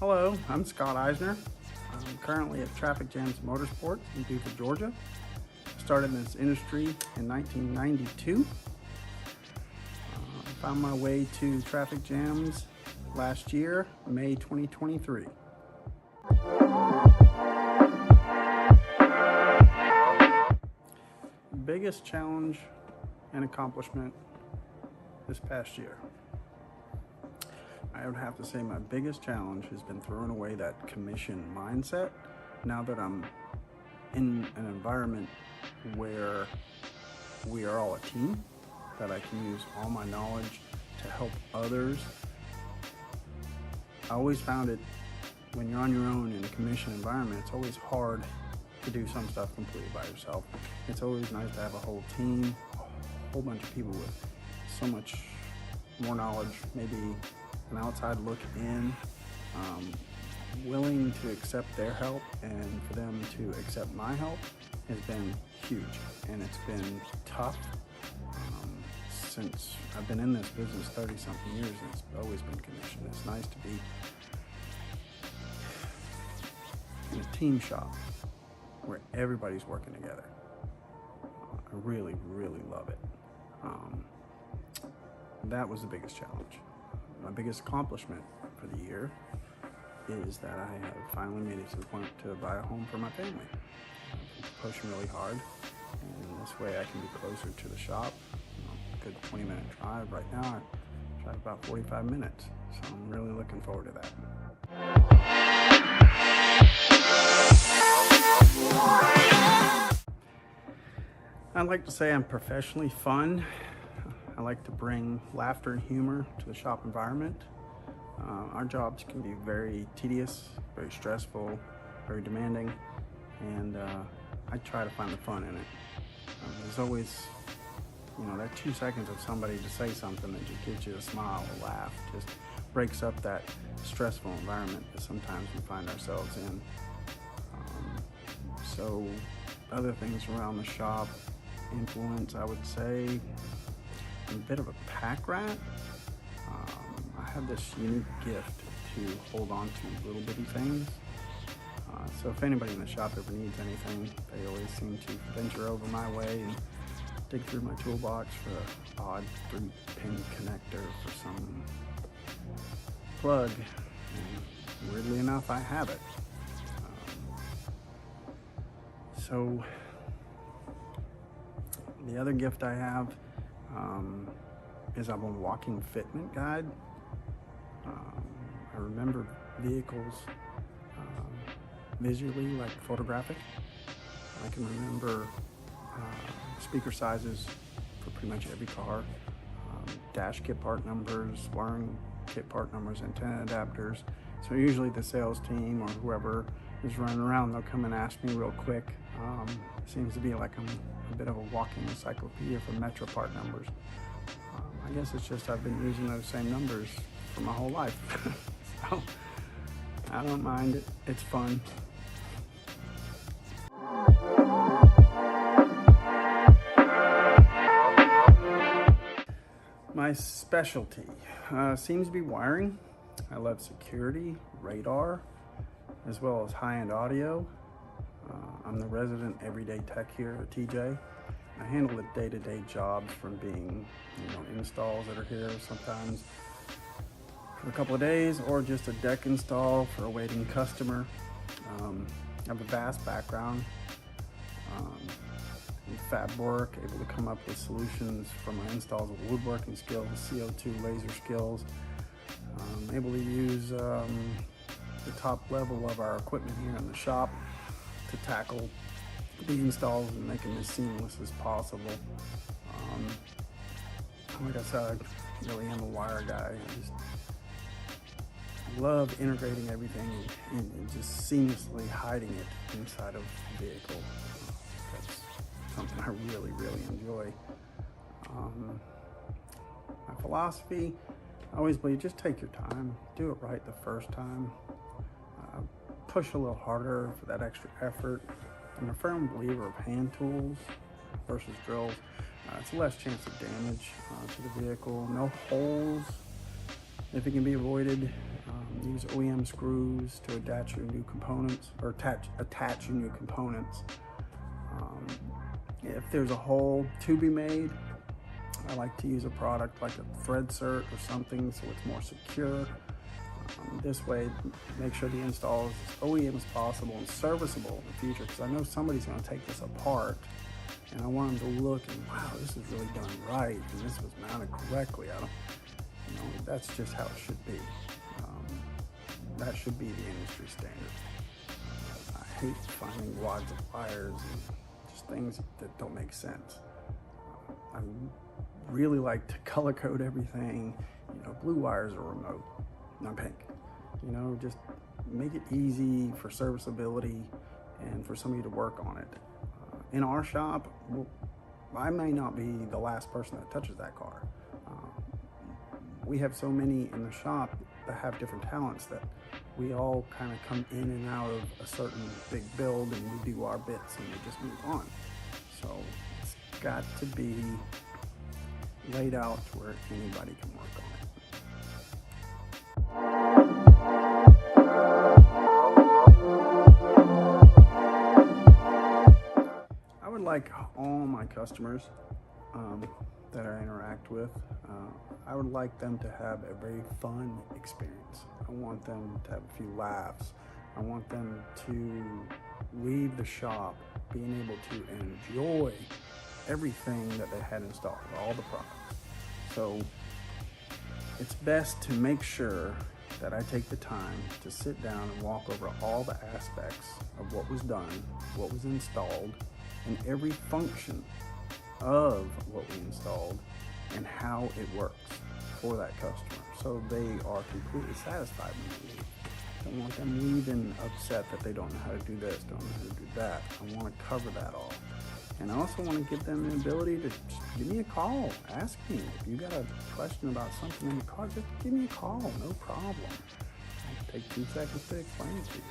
Hello, I'm Scott Eisner. I'm currently at Traffic Jams Motorsports in Beaufort, Georgia. Started in this industry in 1992. Found my way to Traffic Jams last year, May 2023. Biggest challenge and accomplishment this past year. I would have to say my biggest challenge has been throwing away that commission mindset now that I'm in an environment where we are all a team, that I can use all my knowledge to help others. I always found it when you're on your own in a commission environment, it's always hard to do some stuff completely by yourself. It's always nice to have a whole team, a whole bunch of people with so much more knowledge, maybe an outside look in, willing to accept their help, and for them to accept my help has been huge. And it's been tough since I've been in this business 30-something years, and it's always been commission. It's nice to be in a team shop where everybody's working together. I really, really love it. That was the biggest challenge. My biggest accomplishment for the year is that I have finally made it to the point to buy a home for my family. I've been pushing really hard, and this way I can be closer to the shop. A good 20-minute drive. Right now I drive about 45 minutes, so I'm really looking forward to that. I'd like to say I'm professionally fun. I like to bring laughter and humor to the shop environment. Our jobs can be very tedious, very stressful, very demanding, and I try to find the fun in it. There's always, that 2 seconds of somebody to say something that just gives you a smile, a laugh, just breaks up that stressful environment that sometimes we find ourselves in. So other things around the shop influence, I would say, I'm a bit of a pack rat. I have this unique gift to hold on to little bitty things. So if anybody in the shop ever needs anything, they always seem to venture over my way and dig through my toolbox for an odd 3-pin connector for some plug. And weirdly enough, I have it. So the other gift I have is I'm a walking fitment guide. I remember vehicles visually, like photographic. I can remember speaker sizes for pretty much every car, dash kit part numbers, wiring kit part numbers, antenna adapters. So usually the sales team or whoever is running around, they'll come and ask me real quick. It seems to be like I'm a bit of a walking encyclopedia for metro part numbers. I guess it's just I've been using those same numbers for my whole life. So I don't mind it. It's fun. My specialty seems to be wiring. I love security, radar, as well as high-end audio. I'm the resident everyday tech here at TJ. I handle the day-to-day jobs from being, installs that are here sometimes for a couple of days, or just a deck install for a waiting customer. I have a vast background in fab work, able to come up with solutions from my installs with woodworking skills, CO2 laser skills. Able to use the top level of our equipment here in the shop to tackle the installs and make them as seamless as possible. Like I said, I really am a wire guy. I just love integrating everything and just seamlessly hiding it inside of the vehicle. That's something I really, really enjoy. My philosophy, I always believe, just take your time, do it right the first time. Push a little harder for that extra effort. I'm a firm believer of hand tools versus drills. It's less chance of damage to the vehicle. No holes if it can be avoided. Use OEM screws to attach your new components, or attach your new components. If there's a hole to be made, I like to use a product like a thread cert or something so it's more secure. This way, make sure the install is as OEM as possible and serviceable in the future, because I know somebody's going to take this apart and I want them to look and, wow, this is really done right and this was mounted correctly. That's just how it should be. That should be the industry standard. I hate finding wads of wires and just things that don't make sense. I really like to color code everything. Blue wires are remote, not pink. Just make it easy for serviceability and for somebody to work on it. In our shop, I may not be the last person that touches that car. We have so many in the shop that have different talents that we all kind of come in and out of a certain big build and we do our bits and we just move on. So it's got to be laid out to where anybody can work on it. I would like all my customers that I interact with, I would like them to have a very fun experience. I want them to have a few laughs. I want them to leave the shop being able to enjoy everything that they had installed, all the products. So it's best to make sure that I take the time to sit down and walk over all the aspects of what was done, what was installed, and every function of what we installed and how it works for that customer, so they are completely satisfied when they leave. I don't want them leaving upset that they don't know how to do this, don't know how to do that. I want to cover that all. And I also want to give them the ability to just give me a call, ask me. If you got a question about something in the car, just give me a call, no problem. I can take 2 seconds to explain it to you.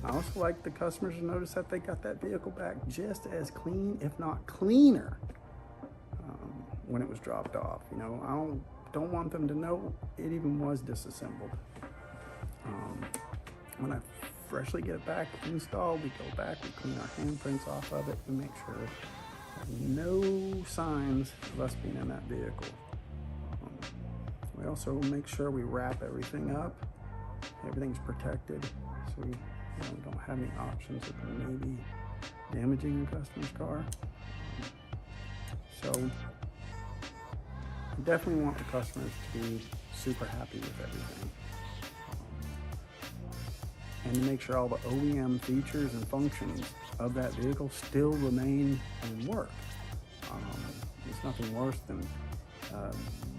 I also like the customers to notice that they got that vehicle back just as clean, if not cleaner, when it was dropped off. I don't want them to know it even was disassembled. When I freshly get it back installed, we go back, we clean our handprints off of it, and make sure there's no signs of us being in that vehicle. We also make sure we wrap everything up, everything's protected, so we don't have any options of maybe damaging a customer's car. So I definitely want the customers to be super happy with everything. And to make sure all the OEM features and functions of that vehicle still remain and work. There's nothing worse than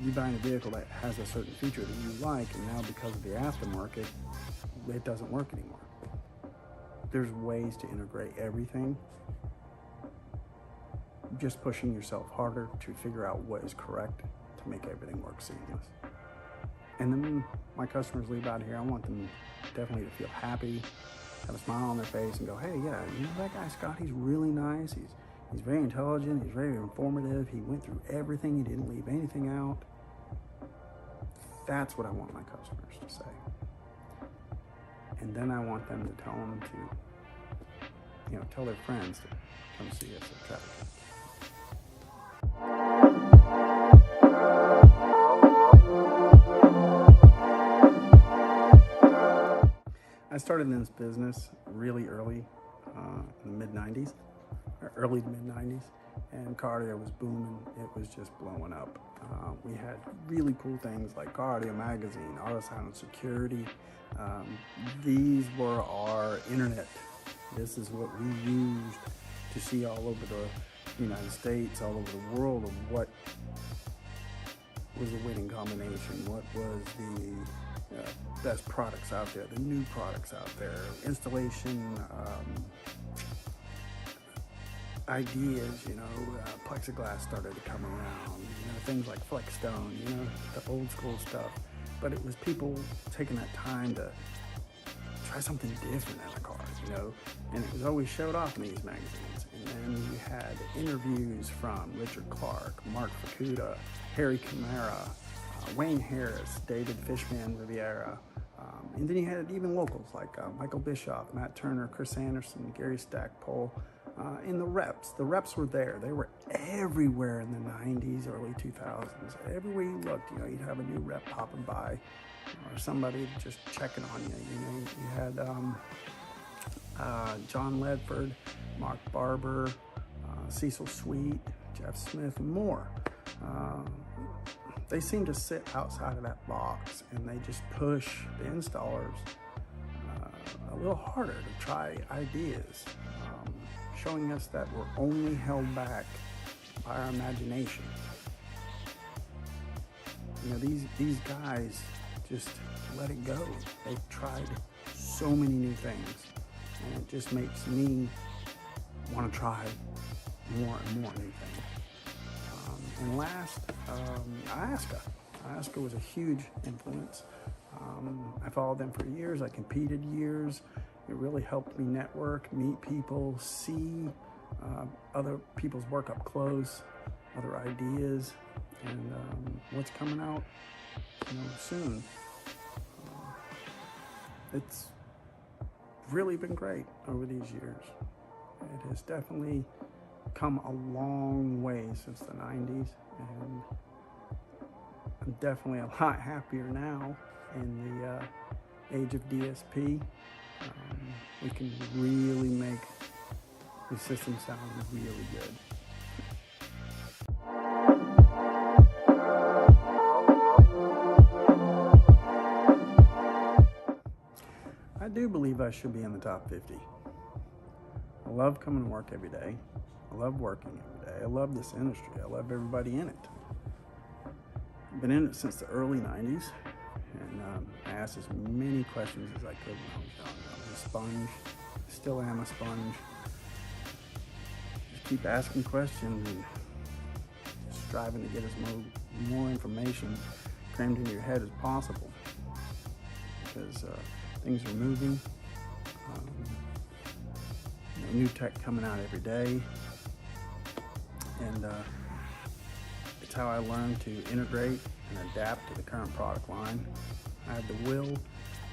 you buying a vehicle that has a certain feature that you like, and now because of the aftermarket, it doesn't work anymore. There's ways to integrate everything. Just pushing yourself harder to figure out what is correct to make everything work seamless. And then when my customers leave out here, I want them definitely to feel happy, have a smile on their face, and go, hey, yeah, that guy Scott, he's really nice. He's very intelligent. He's very informative. He went through everything. He didn't leave anything out. That's what I want my customers to say. And then I want them to tell them to, tell their friends to come see us at Traffic. I started in this business really early, in the mid-90s, or early to mid-90s, and car audio was booming. It was just blowing up. We had really cool things like Car Audio Magazine, Auto Sound Security. These were our internet. This is what we used to see all over the United States, all over the world, of what was the winning combination, what was the best products out there, the new products out there, installation ideas, plexiglass started to come around, things like Flexstone, the old school stuff. But it was people taking that time to try something different in a car, and it was always showed off in these magazines. And then you had interviews from Richard Clark, Mark Fukuda, Harry Camara, Wayne Harris, David Fishman Riviera, And then you had even locals like Michael Bischoff, Matt Turner, Chris Anderson, Gary Stackpole. In the reps were there. They were everywhere in the 90s, early 2000s. Everywhere you looked, you'd have a new rep popping by, or somebody just checking on you. You had John Ledford, Mark Barber, Cecil Sweet, Jeff Smith, and more. They seem to sit outside of that box, and they just push the installers a little harder to try ideas, showing us that we're only held back by our imagination. These guys just let it go. They've tried so many new things, and it just makes me want to try more and more new things. And last, Iasca. Iasca was a huge influence. I followed them for years. I competed years. It really helped me network, meet people, see other people's work up close, other ideas, and what's coming out, soon. It's really been great over these years. It has definitely come a long way since the 90s, and I'm definitely a lot happier now in the age of DSP. We can really make the system sound really good. I do believe I should be in the top 50. I love coming to work every day. I love working every day. I love this industry. I love everybody in it. I've been in it since the early 90s, and I asked as many questions as I could when I was young. I was a sponge. I still am a sponge. Just keep asking questions and striving to get as more information crammed into your head as possible, because things are moving. New tech coming out every day, and it's how I learned to integrate and adapt to the current product line. I have the will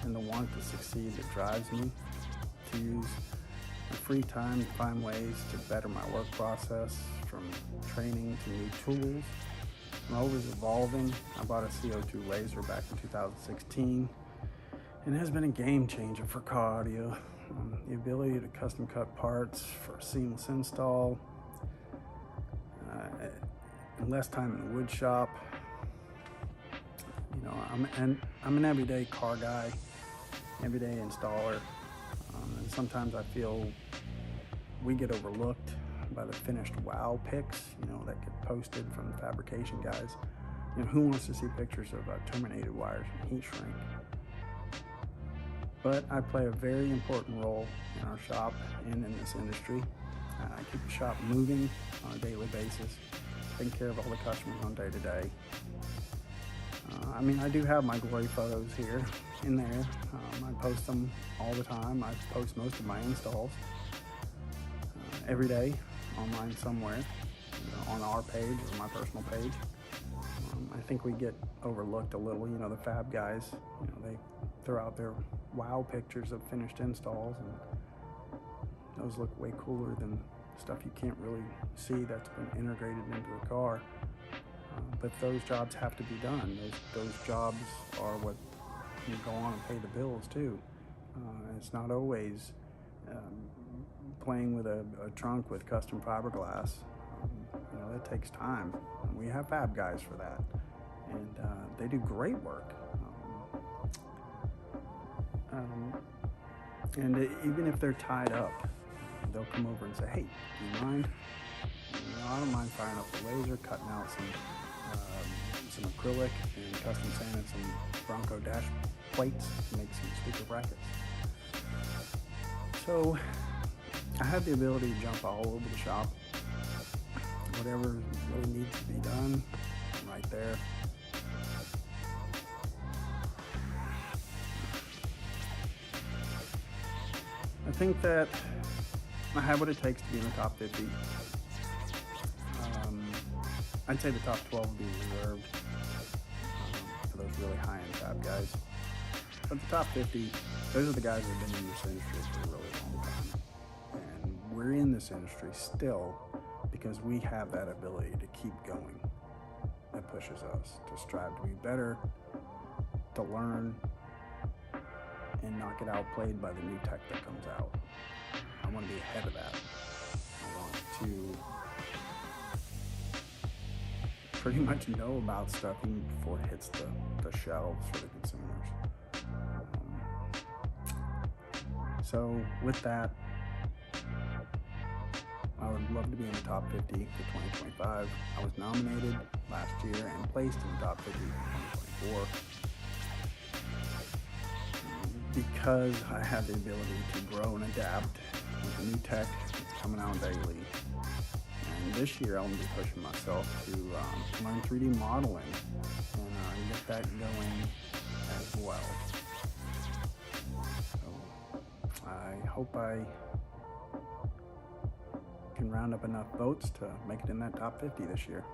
and the want to succeed that drives me to use my free time to find ways to better my work process, from training to new tools. I'm always evolving. I bought a CO2 laser back in 2016, and it has been a game changer for car audio. The ability to custom cut parts for seamless install, and less time in the wood shop. I'm an everyday car guy, everyday installer, and sometimes I feel we get overlooked by the finished wow pics, that get posted from the fabrication guys. Who wants to see pictures of terminated wires and heat shrink? But I play a very important role in our shop and in this industry. I keep the shop moving on a daily basis, taking care of all the customers on day to day. I do have my glory photos here in there. I post them all the time. I post most of my installs every day online somewhere, on our page or my personal page. I think we get overlooked a little. The fab guys, they throw out their wow pictures of finished installs, and those look way cooler than stuff you can't really see that's been integrated into the car. But those jobs have to be done. Those jobs are what you go on and pay the bills too. It's not always playing with a trunk with custom fiberglass. It takes time. We have fab guys for that, and they do great work. And even if they're tied up, they'll come over and say, "Hey, do you mind? I don't mind firing up the laser, cutting out some acrylic, and custom sanding some Bronco dash plates to make some speaker brackets." So I have the ability to jump all over the shop. Whatever really needs to be done, I'm right there. I think that I have what it takes to be in the top 50. I'd say the top 12 would be reserved for those really high-end fab guys. But the top 50, those are the guys that have been in this industry for a really long time. And we're in this industry still because we have that ability to keep going. That pushes us to strive to be better, to learn, and not get outplayed by the new tech that comes out. I want to be ahead of that. I want to pretty much know about stuff even before it hits the shelves for the consumers. So with that, I would love to be in the top 50 for 2025. I was nominated last year and placed in the top 50 for 2024 because I have the ability to grow and adapt with the new tech that's coming out daily. And this year I'm going to be pushing myself to learn 3D modeling and get that going as well. So I hope I can round up enough votes to make it in that top 50 this year.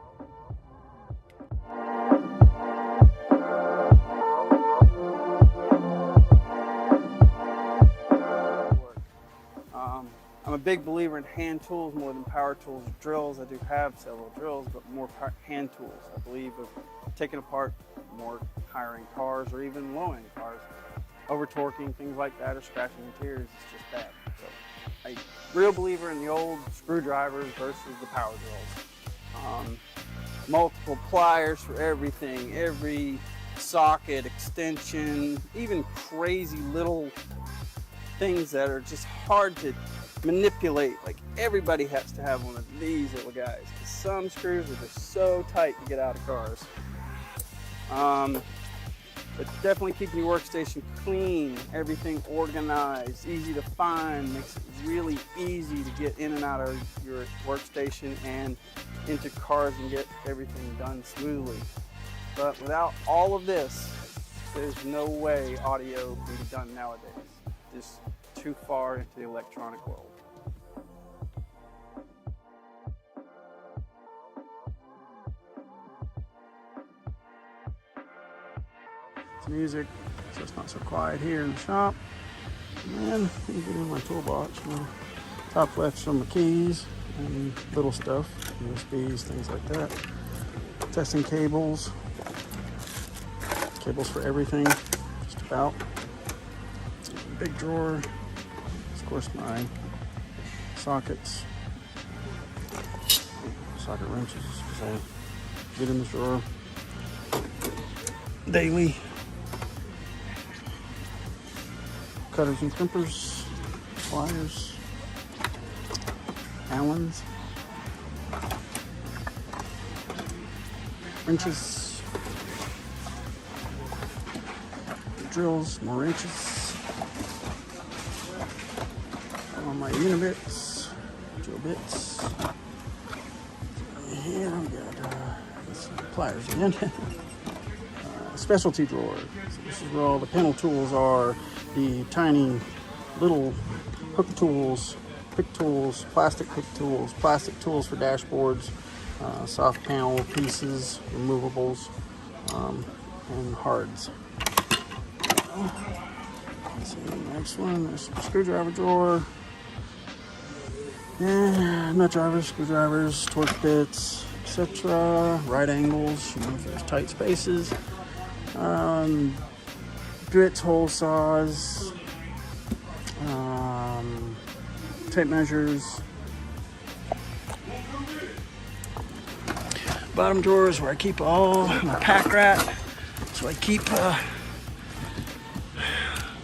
I'm a big believer in hand tools more than power tools or drills. I do have several drills, but more hand tools. I believe of taking apart more hiring cars or even low-end cars. Over torquing, things like that, or scratching interiors is just bad. So I'm a real believer in the old screwdrivers versus the power drills. Multiple pliers for everything, every socket, extension, even crazy little things that are just hard to manipulate. Like everybody has to have one of these little guys. Some screws are just so tight to get out of cars. But definitely keeping your workstation clean, everything organized, easy to find, makes it really easy to get in and out of your workstation and into cars and get everything done smoothly. But without all of this, there's no way audio can be done nowadays. Just too far into the electronic world. It's music, so it's not so quiet here in the shop. And let me get in my toolbox. Top left, some of my keys and little stuff, USBs, things like that. Testing cables for everything, just about. Big drawer, of course, my sockets, socket wrenches, because I get in the drawer daily. Cutters and crimpers, pliers, Allens, wrenches, drills, more wrenches. On my unibits, drill bits. Here we got some pliers again. Specialty drawer. So this is where all the panel tools are. The tiny little hook tools, pick tools, plastic pick tools, plastic tools for dashboards, soft panel pieces, removables, and hards. Let's see, next one, there's some screwdriver drawer. Yeah, nut drivers, screwdrivers, torque bits, etc. Right angles, if there's tight spaces. Grits, hole saws, tape measures. Bottom drawers where I keep all my pack rat. So I keep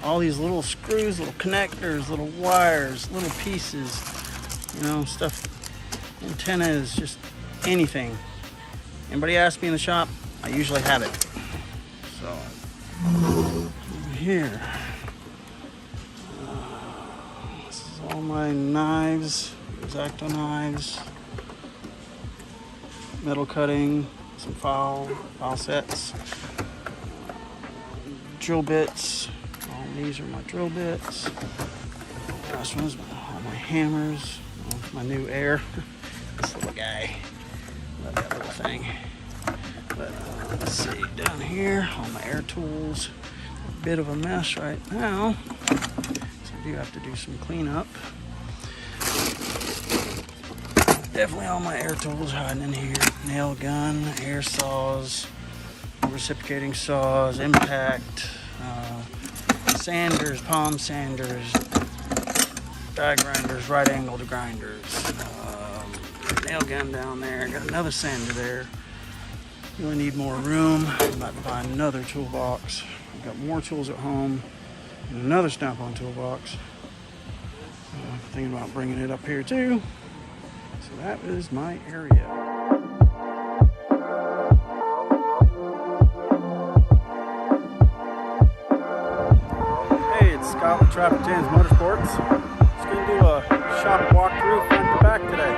all these little screws, little connectors, little wires, little pieces, stuff, antennas, just anything. Anybody asks me in the shop, I usually have it. So, here, this is all my knives, X-Acto knives, metal cutting, some file sets, drill bits. All these are my drill bits. Last one is all my hammers, my new air. This little guy, love that little thing. But let's see, down here, all my air tools. a bit of a mess right now, so I do have to do some cleanup. Definitely all my air tools hiding in here. Nail gun, air saws, reciprocating saws, impact, sanders, palm sanders, die grinders, right angled grinders, nail gun down there. Got another sander there. Really need more room. I'm about to buy another toolbox. I've got more tools at home and another Snap-on toolbox. Thinking about bringing it up here too. So that is my area. Hey, it's Scott with Traffic Jams Motorsports. Just gonna do a shop walkthrough front to back today.